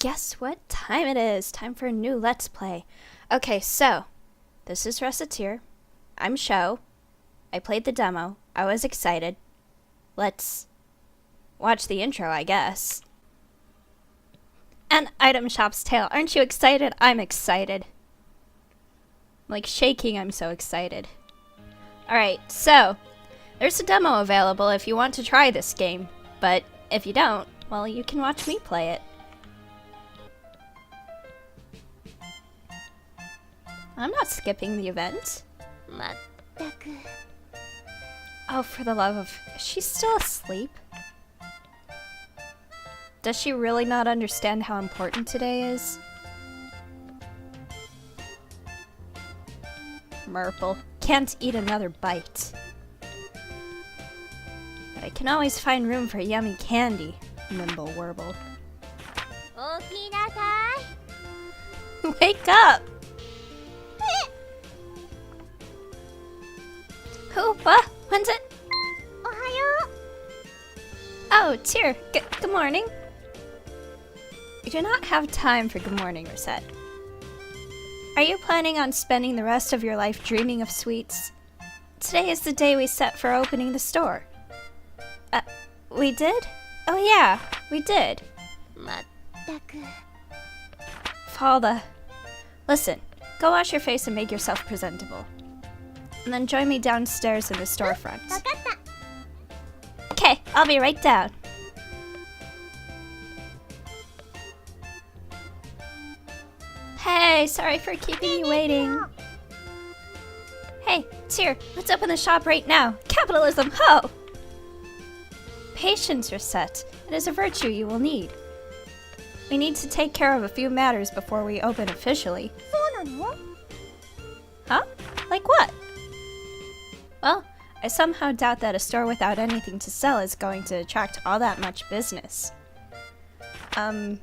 guess what time it is? Time for a new Let's Play. Okay, so, this is Recettear. I'm Shou. I played the demo. I was excited. Let's watch the intro, I guess. An item shop's tale. Aren't you excited? I'm excited. I'm like shaking, I'm so excited. Alright, so, there's a demo available if you want to try this game. But if you don't, well, you can watch me play it. I'm not skipping the event. Oh, for the love of... Is she still asleep? Does she really not understand how important today is? Merple. Can't eat another bite. But I can always find room for yummy candy. Mimble warble. Wake up! Who? What? When's it? Oh, Tear. Good morning. We do not have time for good morning, Recette. Are you planning on spending the rest of your life dreaming of sweets? Today is the day we set for opening the store. We did? Oh yeah, we did. Falda. Listen, go wash your face and make yourself presentable. And then join me downstairs in the storefront. Okay, I'll be right down. Hey, sorry for keeping you waiting. Hey, Tear, let's open the shop right now. Capitalism, ho! Patience, Recette. It is a virtue you will need. We need to take care of a few matters before we open officially. Huh? Like what? Well, I somehow doubt that a store without anything to sell is going to attract all that much business. Oh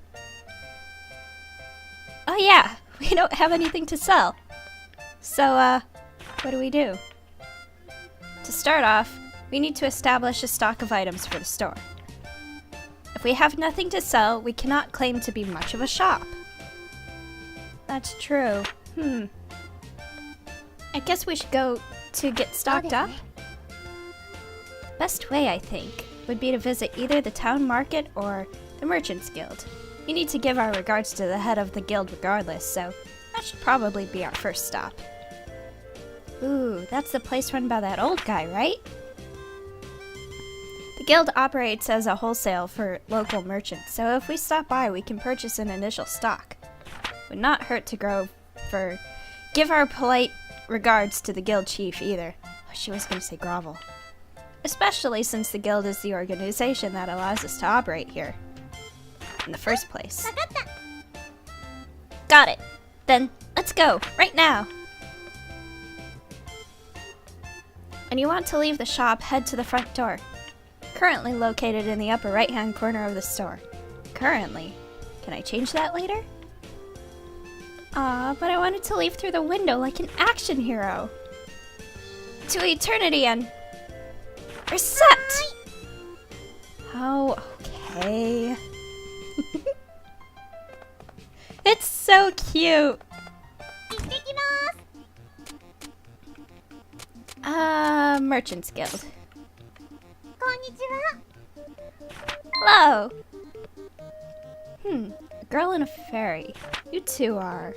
yeah, we don't have anything to sell. So, what do we do? To start off, we need to establish a stock of items for the store. If we have nothing to sell, we cannot claim to be much of a shop. That's true. I guess we should go to get stocked up? Best way, I think, would be to visit either the town market or the Merchants Guild. We need to give our regards to the head of the guild regardless, so that should probably be our first stop. Ooh, that's the place run by that old guy, right? The guild operates as a wholesale for local merchants, so if we stop by, we can purchase an initial stock. Would not hurt to give our polite regards to the guild chief either. Oh, she was gonna say grovel. Especially since the guild is the organization that allows us to operate here in the first place. Got it. Then let's go right now. When you want to leave the shop, head to the front door. Currently located in the upper right-hand corner of the store. Currently. Can I change that later? Aw, but I wanted to leave through the window like an action hero. To eternity and... Recette! Oh, okay. It's so cute! Merchants Guild. Hello! A girl and a fairy. You two are...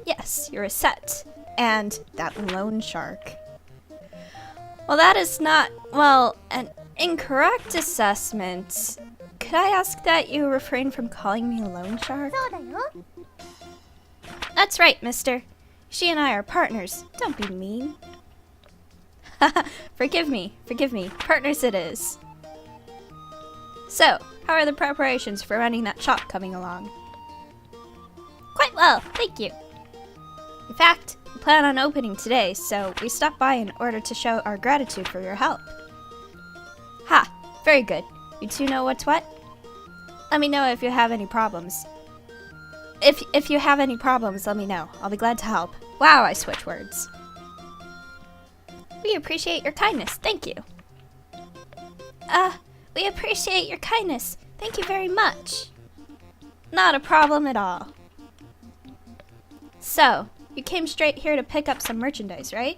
Yes, you're Recette. And that loan shark. Well, that is not, well, an incorrect assessment. Could I ask that you refrain from calling me a loan shark? That's right, mister. She and I are partners. Don't be mean. Forgive me. Partners it is. So, how are the preparations for running that shop coming along? Quite well, thank you. In fact, we plan on opening today, so we stopped by in order to show our gratitude for your help. Ha! Very good. You two know what's what? Let me know if you have any problems. If you have any problems, let me know. I'll be glad to help. Wow, I switch words. We appreciate your kindness. Thank you. We appreciate your kindness. Thank you very much. Not a problem at all. So, you came straight here to pick up some merchandise, right?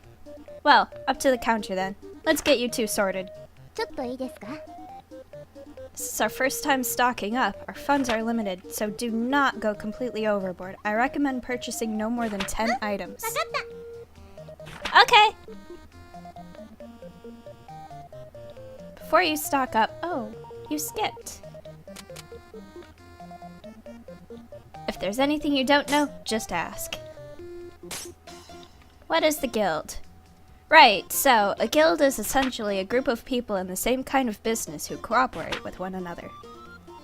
Well, up to the counter then. Let's get you two sorted. ちょっといいですか? This is our first time stocking up. Our funds are limited, so do not go completely overboard. I recommend purchasing no more than 10 items. Okay. Before you stock up, oh, you skipped. If there's anything you don't know, just ask. What is the guild? Right, so a guild is essentially a group of people in the same kind of business who cooperate with one another.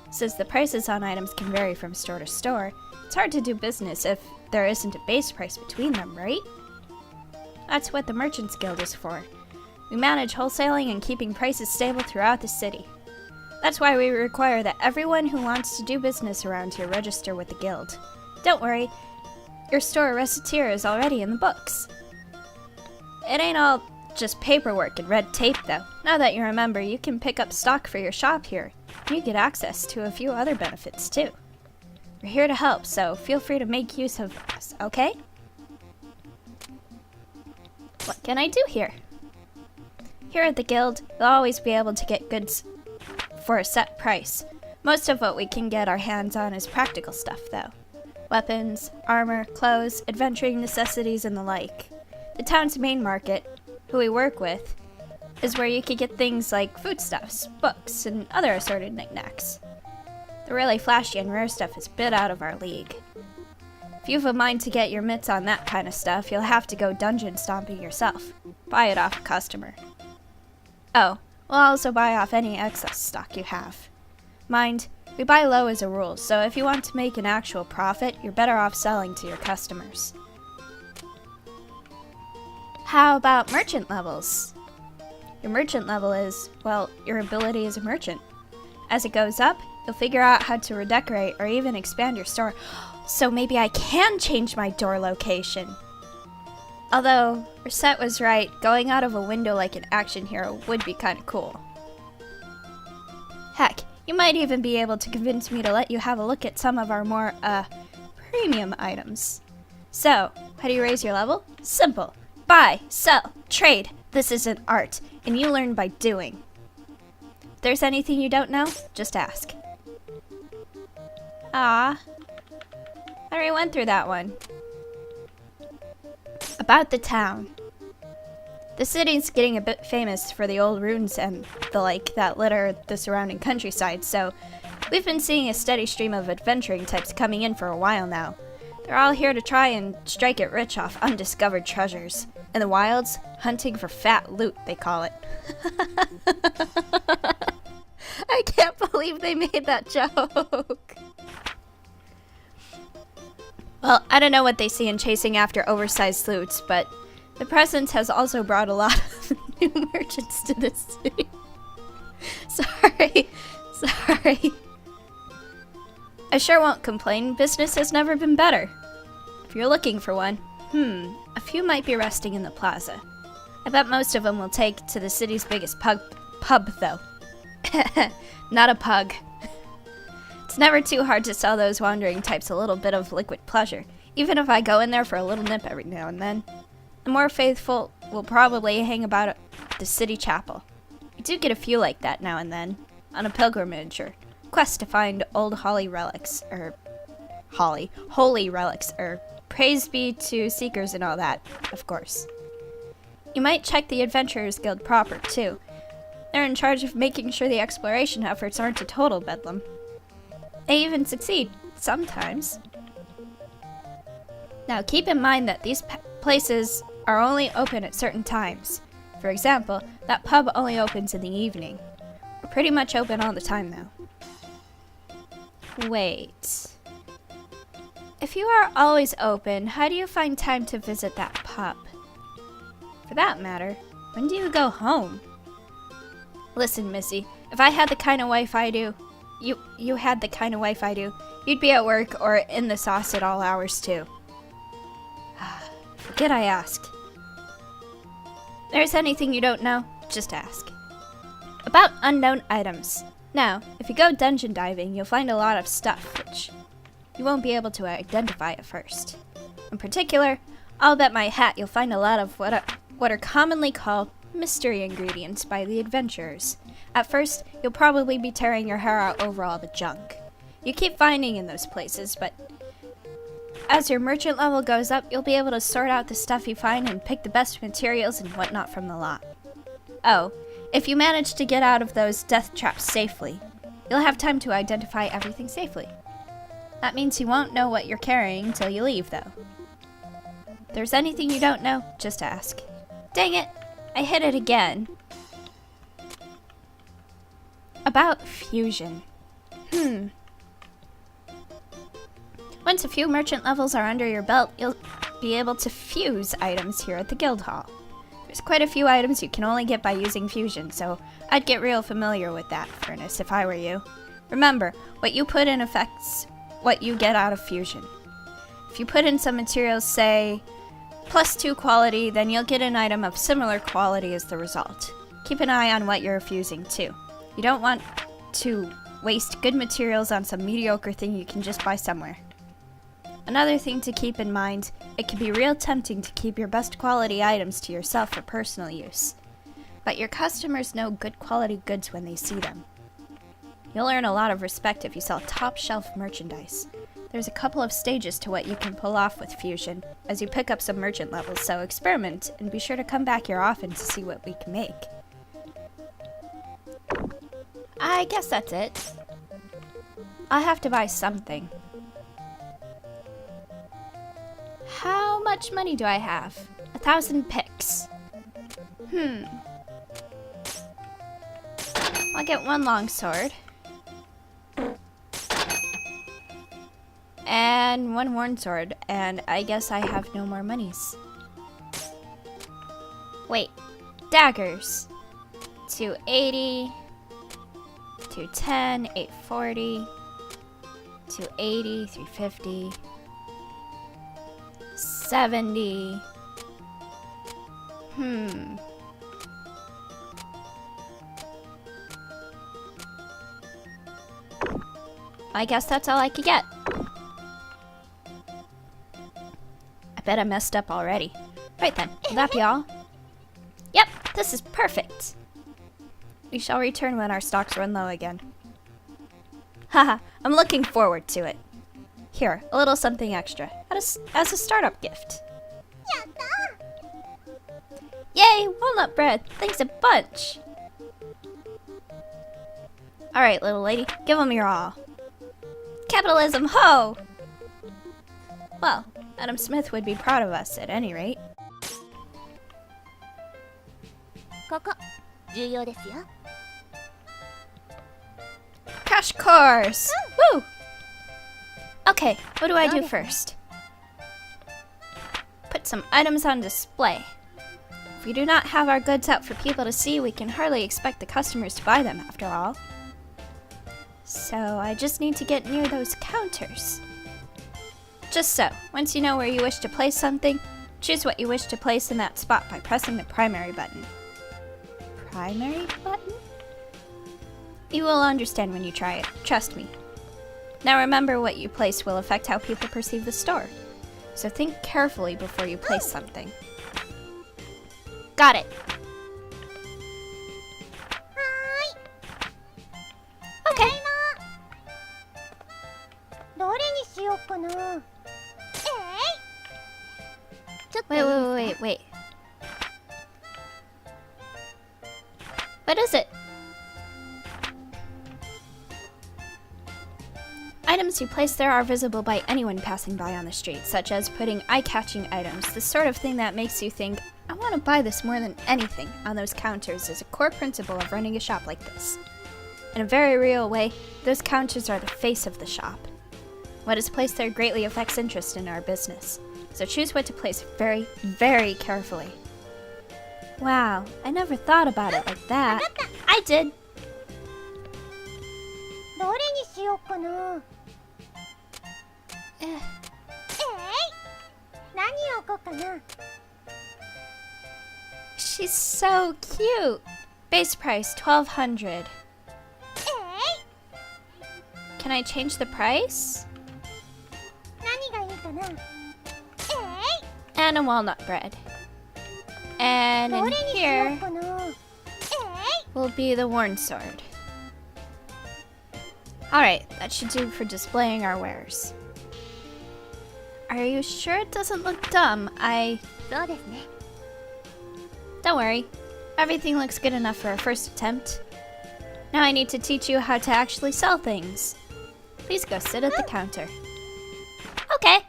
Since the prices on items can vary from store to store, it's hard to do business if there isn't a base price between them, right? That's what the Merchants Guild is for. We manage wholesaling and keeping prices stable throughout the city. That's why we require that everyone who wants to do business around here register with the guild. Don't worry, your store Recettear is already in the books. It ain't all just paperwork and red tape though. Now that you're a member, you can pick up stock for your shop here. You get access to a few other benefits too. We're here to help, so feel free to make use of us, okay? What can I do here? Here at the guild, you'll always be able to get goods for a set price. Most of what we can get our hands on is practical stuff though. Weapons, armor, clothes, adventuring necessities, and the like. The town's main market, who we work with, is where you could get things like foodstuffs, books, and other assorted knickknacks. The really flashy and rare stuff is a bit out of our league. If you have a mind to get your mitts on that kind of stuff, you'll have to go dungeon stomping yourself. Buy it off a customer. Oh, we'll also buy off any excess stock you have. Mind, we buy low as a rule, so if you want to make an actual profit, you're better off selling to your customers. How about merchant levels? Your merchant level is, well, your ability as a merchant. As it goes up, you'll figure out how to redecorate or even expand your store. So maybe I can change my door location. Although, Recette was right, going out of a window like an action hero would be kinda cool. Heck, you might even be able to convince me to let you have a look at some of our more, premium items. So, how do you raise your level? Simple. Buy, sell, trade. This is an art, and you learn by doing. If there's anything you don't know, just ask. Ah, I already went through that one. About the town. The city's getting a bit famous for the old ruins and the like that litter the surrounding countryside, so we've been seeing a steady stream of adventuring types coming in for a while now. They're all here to try and strike it rich off undiscovered treasures. In the wilds, hunting for Phat Lewt, they call it. I can't believe they made that joke. Well, I don't know what they see in chasing after oversized loots, but the presence has also brought a lot of new merchants to this city. Sorry. I sure won't complain. Business has never been better. If you're looking for one, a few might be resting in the plaza. I bet most of them will take to the city's biggest pub though. Not a pug. It's never too hard to sell those wandering types a little bit of liquid pleasure, even if I go in there for a little nip every now and then. The more faithful will probably hang about at the city chapel. You do get a few like that now and then, on a pilgrimage or quest to find old holy relics, praise be to seekers and all that, of course. You might check the Adventurers Guild proper, too. They're in charge of making sure the exploration efforts aren't a total bedlam. They even succeed, sometimes. Now keep in mind that these places are only open at certain times. For example, that pub only opens in the evening. We're pretty much open all the time though. Wait. If you are always open, how do you find time to visit that pub? For that matter, when do you go home? Listen, Missy, if I had the kind of wife I do, you had the kind of wife I do, you'd be at work or in the sauce at all hours too. Forget I asked. There's anything you don't know, just ask. About unknown items. Now, if you go dungeon diving, you'll find a lot of stuff, which you won't be able to identify at first. In particular, I'll bet my hat you'll find a lot of what are commonly called mystery ingredients by the adventurers. At first, you'll probably be tearing your hair out over all the junk you keep finding in those places, but as your merchant level goes up, you'll be able to sort out the stuff you find and pick the best materials and whatnot from the lot. Oh, if you manage to get out of those death traps safely, you'll have time to identify everything safely. That means you won't know what you're carrying until you leave, though. If there's anything you don't know, just ask. Dang it, I hit it again. About fusion. Once a few merchant levels are under your belt, you'll be able to fuse items here at the guild hall. There's quite a few items you can only get by using fusion, so I'd get real familiar with that, Furnace, if I were you. Remember, what you put in affects what you get out of fusion. If you put in some materials, say, +2 quality, then you'll get an item of similar quality as the result. Keep an eye on what you're fusing, too. You don't want to waste good materials on some mediocre thing you can just buy somewhere. Another thing to keep in mind, it can be real tempting to keep your best quality items to yourself for personal use. But your customers know good quality goods when they see them. You'll earn a lot of respect if you sell top shelf merchandise. There's a couple of stages to what you can pull off with fusion as you pick up some merchant levels, so experiment and be sure to come back here often to see what we can make. I guess that's it. I'll have to buy something. How much money do I have? 1,000 picks. I'll get 1 longsword. And 1 worn sword, and I guess I have no more monies. Wait, daggers. 280, 210, 840, 280, 350, 70. I guess that's all I could get. I bet I messed up already. Right then, will that be all? Yep, this is perfect. We shall return when our stocks run low again. Haha, I'm looking forward to it. Here, a little something extra, as a startup gift. Yay, walnut bread! Thanks a bunch! Alright, little lady, give 'em your all. Capitalism, ho! Well, Adam Smith would be proud of us at any rate. Crash course! Woo! Okay, what do I do first? Put some items on display. If we do not have our goods out for people to see, we can hardly expect the customers to buy them, after all. So I just need to get near those counters. Just so, once you know where you wish to place something, choose what you wish to place in that spot by pressing the primary button. Primary button? You will understand when you try it, trust me. Now remember, what you place will affect how people perceive the store. So think carefully before you place something. Got it. Okay. Wait. What is it? Items you place there are visible by anyone passing by on the street, such as putting eye-catching items, the sort of thing that makes you think, I want to buy this more than anything, on those counters is a core principle of running a shop like this. In a very real way, those counters are the face of the shop. What is placed there greatly affects interest in our business, so choose what to place very, very carefully. Wow, I never thought about it like that. I did! She's so cute! Base price, 1,200. Can I change the price? And a walnut bread. And in here will be the worn sword. Alright, that should do for displaying our wares. Are you sure it doesn't look dumb? Don't worry. Everything looks good enough for a first attempt. Now I need to teach you how to actually sell things. Please go sit at the counter. Okay.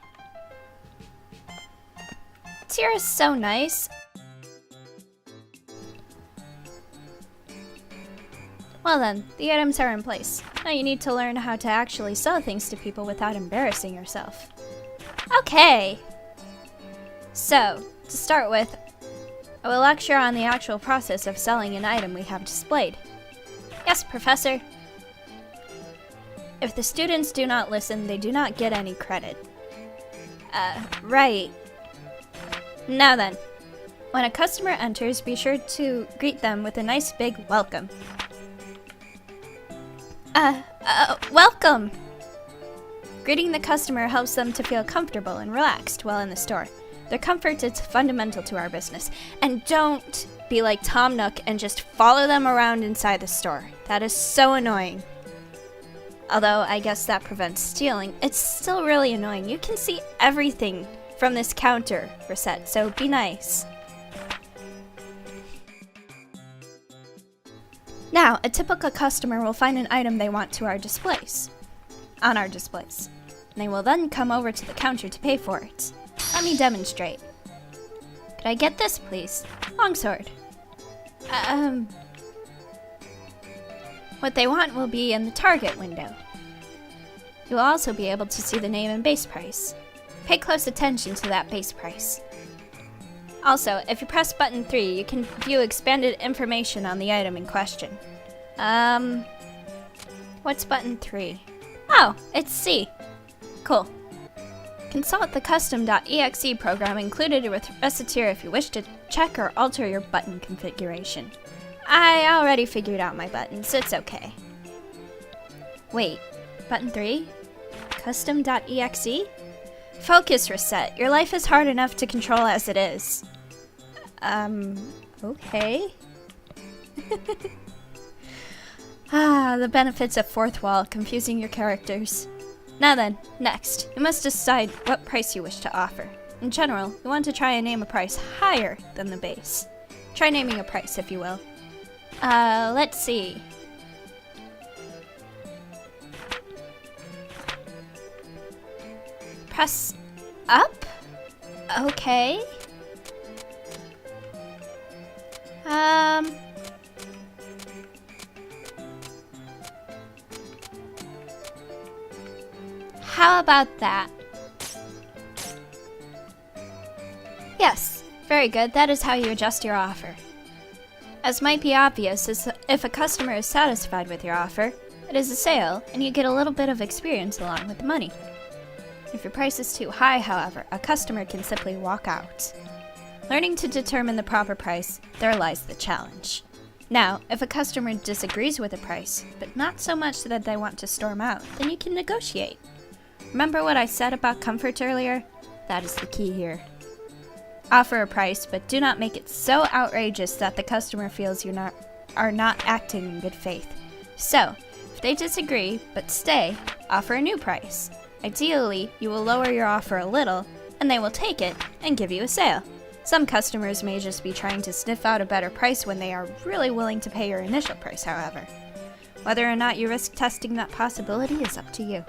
Recettear is so nice. Well then, the items are in place. Now you need to learn how to actually sell things to people without embarrassing yourself. Okay! So, to start with, I will lecture on the actual process of selling an item we have displayed. Yes, Professor. If the students do not listen, they do not get any credit. Right. Now then, when a customer enters, be sure to greet them with a nice big welcome. Welcome! Greeting the customer helps them to feel comfortable and relaxed while in the store. Their comfort is fundamental to our business. And don't be like Tom Nook and just follow them around inside the store. That is so annoying. Although I guess that prevents stealing, it's still really annoying. You can see everything from this counter, Recette, so be nice. Now, a typical customer will find an item they want on our displays. And they will then come over to the counter to pay for it. Let me demonstrate. Could I get this, please? Longsword. What they want will be in the target window. You will also be able to see the name and base price. Pay close attention to that base price. Also, if you press button 3, you can view expanded information on the item in question. What's button 3? Oh, it's C. Cool. Consult the custom.exe program included with Recettear if you wish to check or alter your button configuration. I already figured out my buttons, it's okay. Wait, button 3? Custom.exe? Focus, Recette. Your life is hard enough to control as it is. Okay. The benefits of fourth wall, confusing your characters. Now then, next, you must decide what price you wish to offer. In general, you want to try and name a price higher than the base. Try naming a price, if you will. Let's see. Press up? Okay. How about that? Yes, very good. That is how you adjust your offer. As might be obvious, if a customer is satisfied with your offer, it is a sale, and you get a little bit of experience along with the money. If your price is too high, however, a customer can simply walk out. Learning to determine the proper price, there lies the challenge. Now, if a customer disagrees with a price, but not so much that they want to storm out, then you can negotiate. Remember what I said about comfort earlier? That is the key here. Offer a price, but do not make it so outrageous that the customer feels you are not acting in good faith. So, if they disagree, but stay, offer a new price. Ideally, you will lower your offer a little, and they will take it and give you a sale. Some customers may just be trying to sniff out a better price when they are really willing to pay your initial price, however. Whether or not you risk testing that possibility is up to you.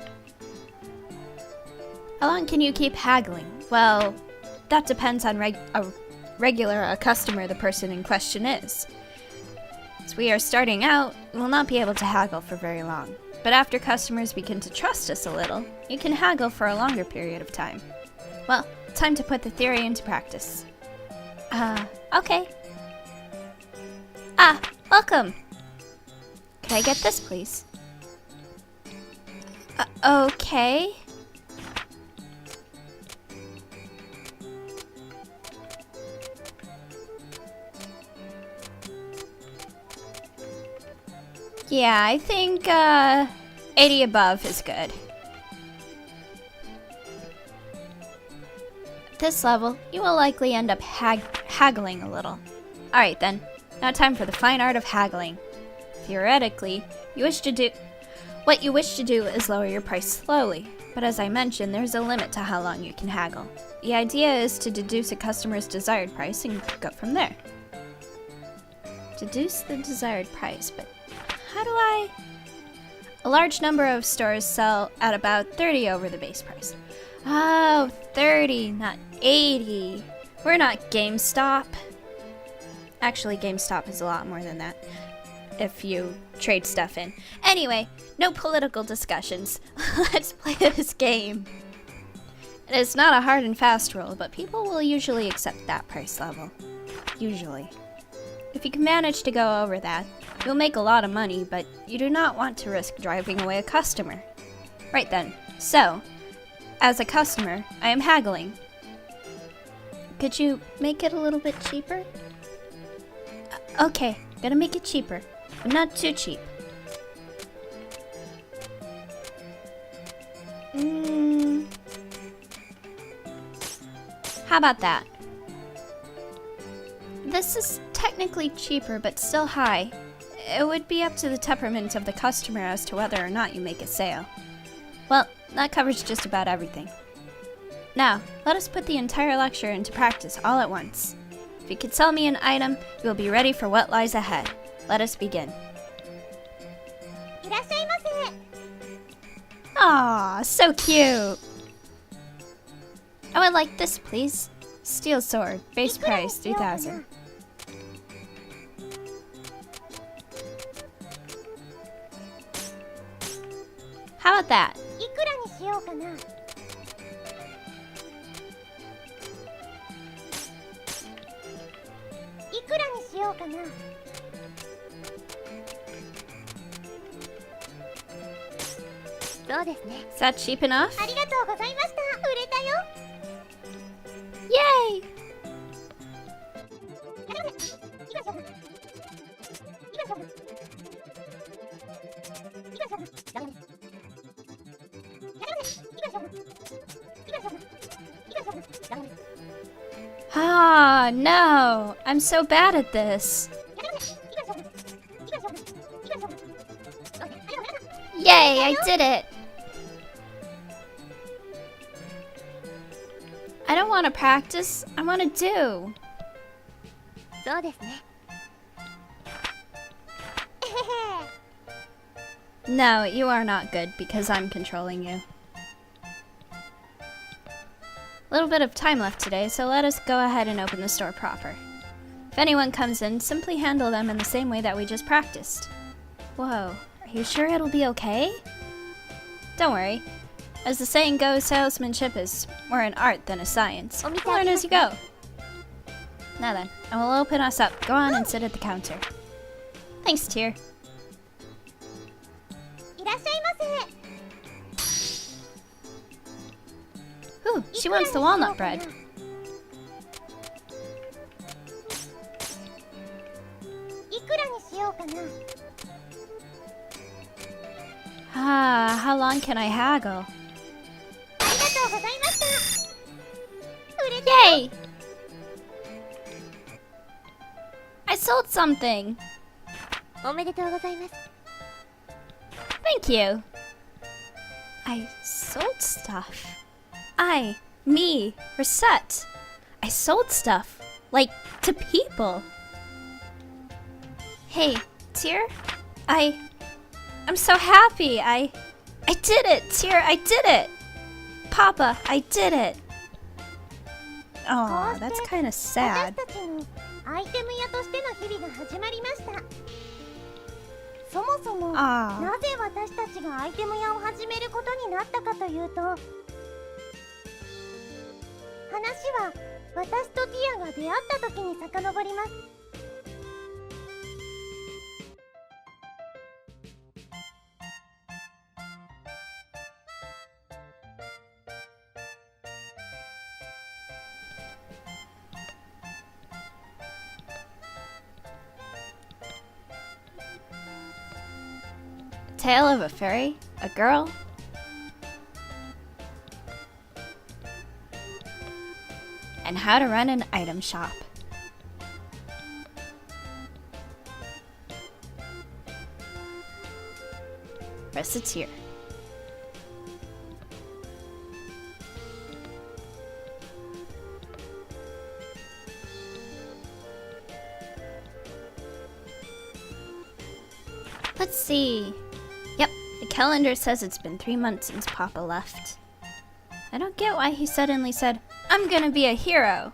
How long can you keep haggling? Well, that depends on a customer the person in question is. As we are starting out, we will not be able to haggle for very long. But after customers begin to trust us a little, you can haggle for a longer period of time. Well, time to put the theory into practice. Okay. Welcome. Could I get this, please? Okay. Yeah, I think, 80 above is good. At this level, you will likely end up haggling a little. Alright then, now time for the fine art of haggling. Theoretically, what you wish to do is lower your price slowly, but as I mentioned, there's a limit to how long you can haggle. The idea is to deduce a customer's desired price and go from there. Deduce the desired price, but how do I? A large number of stores sell at about 30 over the base price. Oh, 30, not 80. We're not GameStop. Actually, GameStop is a lot more than that, if you trade stuff in. Anyway, no political discussions. Let's play this game. It is not a hard and fast rule, but people will usually accept that price level. Usually. If you can manage to go over that, you'll make a lot of money, but you do not want to risk driving away a customer. Right then, so, as a customer, I am haggling. Could you make it a little bit cheaper? Okay, gonna make it cheaper, but not too cheap. How about that? This is technically cheaper, but still high. It would be up to the temperament of the customer as to whether or not you make a sale. Well, that covers just about everything. Now, let us put the entire lecture into practice all at once. If you could sell me an item, you will be ready for what lies ahead. Let us begin. Aw, so cute! I would like this, please. Steel sword, base price 3,000. How about that? Is that cheap enough? Yay! Ah, no! I'm so bad at this. Yay, I did it! I don't want to practice, I want to do. No, you are not good because I'm controlling you. A little bit of time left today, so let us go ahead and open the store proper. If anyone comes in, simply handle them in the same way that we just practiced. Whoa, are you sure it'll be okay? Don't worry. As the saying goes, salesmanship is more an art than a science. Learn as you go. Now then, I will open us up. Go on and sit at the counter. Thanks, Tear. Ooh, she wants the walnut bread. Ah, how long can I haggle? Yay! I sold something! Thank you! I sold stuff. Me, Recette. I sold stuff. Like, to people. Hey, Tear? I'm so happy. I did it, Tear, I did it! Papa, I did it! Aw, that's kinda sad. Aw. なぜ私たちがアイテム屋を始めることになったかというと、話は私とティアが出会った時に遡ります。Tale of a fairy? A girl? and how to run an item shop. Recettear. Let's see. Yep, the calendar says it's been 3 months since Papa left. I don't get why he suddenly said, "I'm gonna be a hero,"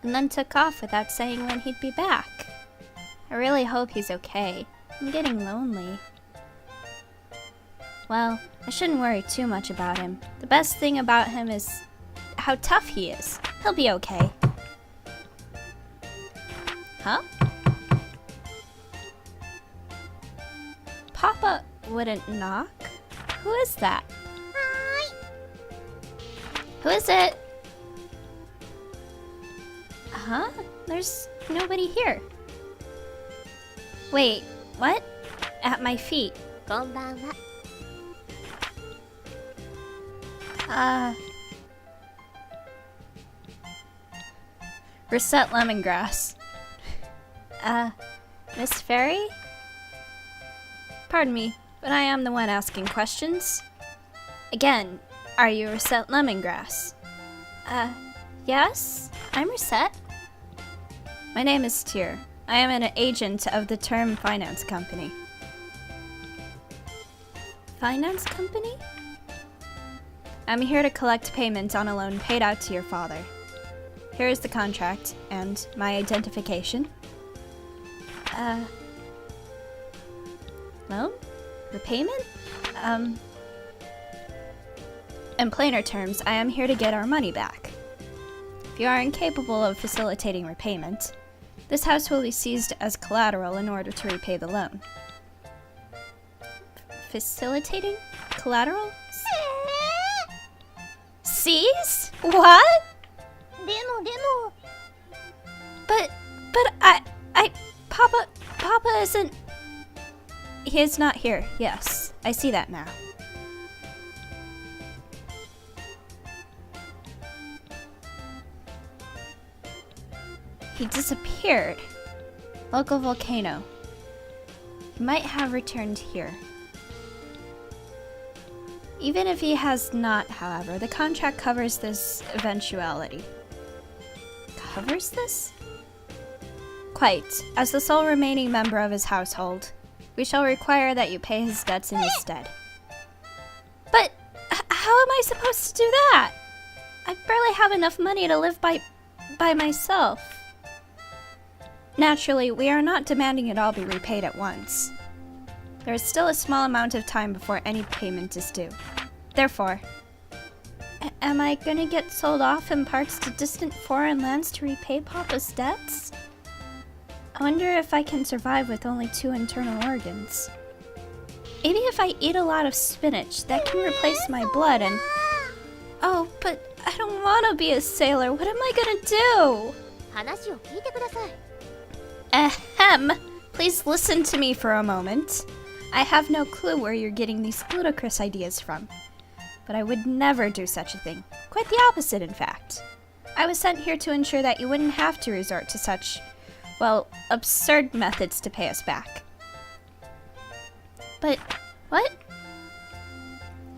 and then took off without saying when he'd be back. I really hope he's okay. I'm getting lonely. Well, I shouldn't worry too much about him. The best thing about him is how tough he is. He'll be okay. Huh? Papa wouldn't knock? Who is that? Hi. Who is it? Huh? There's nobody here. Wait, what? At my feet. こんばんは。Recette lemongrass. Miss Fairy? Pardon me, but I am the one asking questions. Again, are you Recette lemongrass? Yes? I'm Recette. My name is Tyr. I am an agent of the Term Finance Company. Finance Company? I'm here to collect payment on a loan paid out to your father. Here is the contract and my identification. Loan? Repayment? In plainer terms, I am here to get our money back. If you are incapable of facilitating repayment, this house will be seized as collateral in order to repay the loan. Facilitating? Collateral? Seize? What? でも。But Papa isn't... He is not here, yes. I see that now. He disappeared. Local volcano. He might have returned here. Even if he has not, however, the contract covers this eventuality. Covers this? Quite. As the sole remaining member of his household, we shall require that you pay his debts in his stead. But how am I supposed to do that? I barely have enough money to live by myself. Naturally, we are not demanding it all be repaid at once. There is still a small amount of time before any payment is due. Therefore, am I gonna get sold off in parts to distant foreign lands to repay Papa's debts? I wonder if I can survive with only 2 internal organs. Maybe if I eat a lot of spinach, that can replace my blood and... Oh, but I don't want to be a sailor. What am I gonna do? 話を聞いてください。 Ahem! Please listen to me for a moment. I have no clue where you're getting these ludicrous ideas from. But I would never do such a thing. Quite the opposite, in fact. I was sent here to ensure that you wouldn't have to resort to such, well, absurd methods to pay us back. But, what?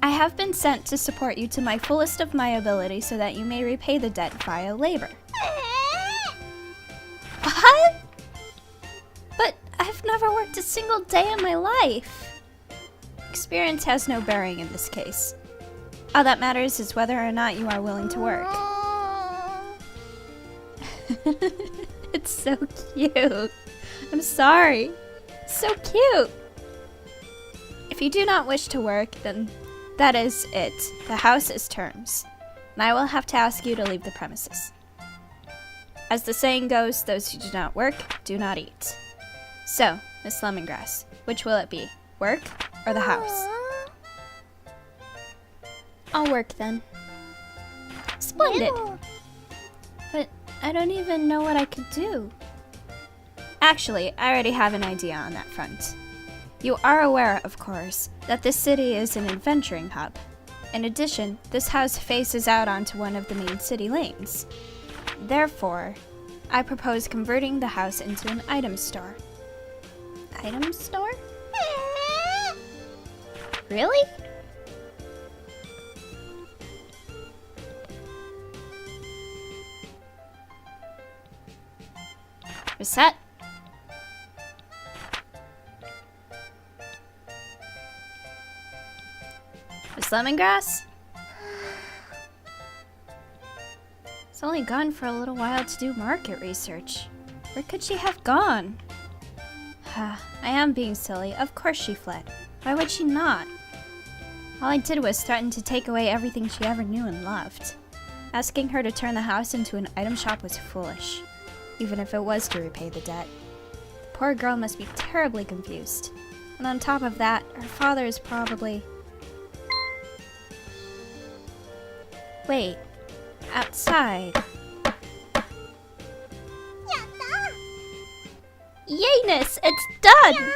I have been sent to support you to my fullest of my ability so that you may repay the debt via labor. What? But I've never worked a single day in my life. Experience has no bearing in this case. All that matters is whether or not you are willing to work. It's so cute. I'm sorry. So cute. If you do not wish to work, then that is it. The house is terms, and I will have to ask you to leave the premises. As the saying goes, those who do not work, do not eat. So, Miss Lemongrass, which will it be? Work or the house? I'll work then. Splendid! But I don't even know what I could do. Actually, I already have an idea on that front. You are aware, of course, that this city is an adventuring hub. In addition, this house faces out onto one of the main city lanes. Therefore, I propose converting the house into an item store. Item store? Really? Reset. Miss Lemongrass? It's only gone for a little while to do market research. Where could she have gone? I am being silly. Of course she fled. Why would she not? All I did was threaten to take away everything she ever knew and loved. Asking her to turn the house into an item shop was foolish, even if it was to repay the debt. The poor girl must be terribly confused. And on top of that, her father is probably... Wait. Outside. Yayness! It's done!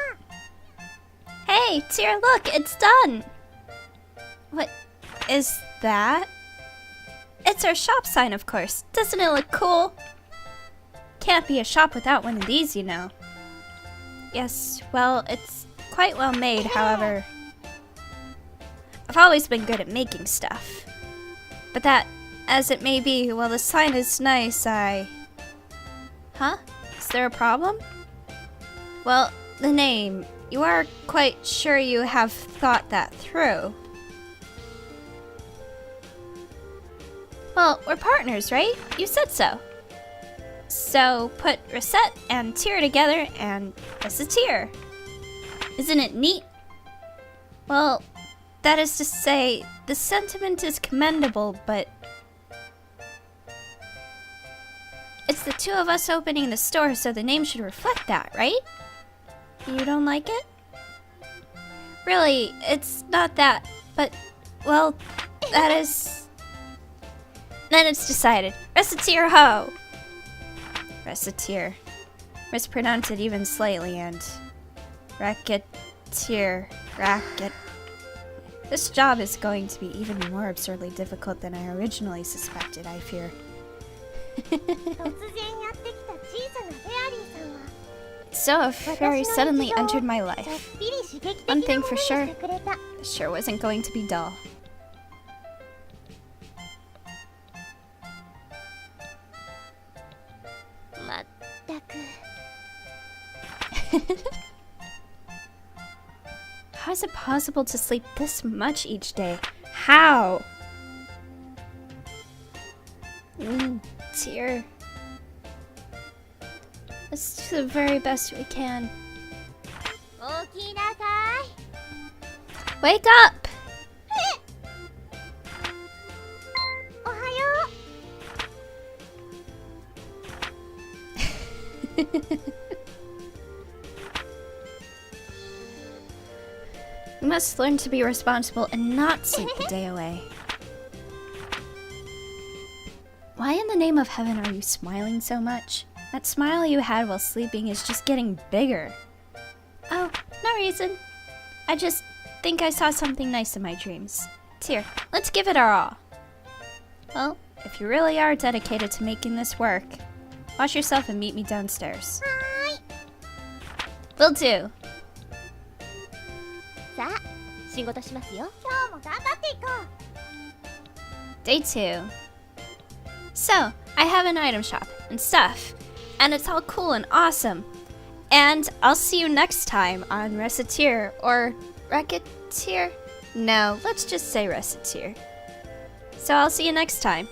Hey, Tear, look! It's done! What is that? It's our shop sign, of course. Doesn't it look cool? Can't be a shop without one of these, you know. Yes, well, it's quite well made, however. I've always been good at making stuff. But that, as it may be, while the sign is nice, Huh? Is there a problem? Well, the name. You are quite sure you have thought that through. Well, we're partners, right? You said so. So, put Recette and Tear together and Recettear. Isn't it neat? Well, that is to say, the sentiment is commendable, but... It's the two of us opening the store, so the name should reflect that, right? You don't like it? Really, it's not that, but, well, that is... Then it's decided. Recettear ho! Recettear. Mispronounce it even slightly and... Recettear. Racket. This job is going to be even more absurdly difficult than I originally suspected, I fear. So a fairy suddenly entered my life. One thing for sure, this sure wasn't going to be dull. How is it possible to sleep this much each day? How? Tear. Let's do the very best we can. Wake up! We must learn to be responsible and not sleep the day away. Why in the name of heaven are you smiling so much? That smile you had while sleeping is just getting bigger. Oh, no reason. I just think I saw something nice in my dreams. Tear, let's give it our all. Well, if you really are dedicated to making this work, wash yourself and meet me downstairs. Will do. Day 2. So, I have an item shop and stuff, and it's all cool and awesome. And I'll see you next time on Recettear, or Recettear? No, let's just say Recettear. So I'll see you next time.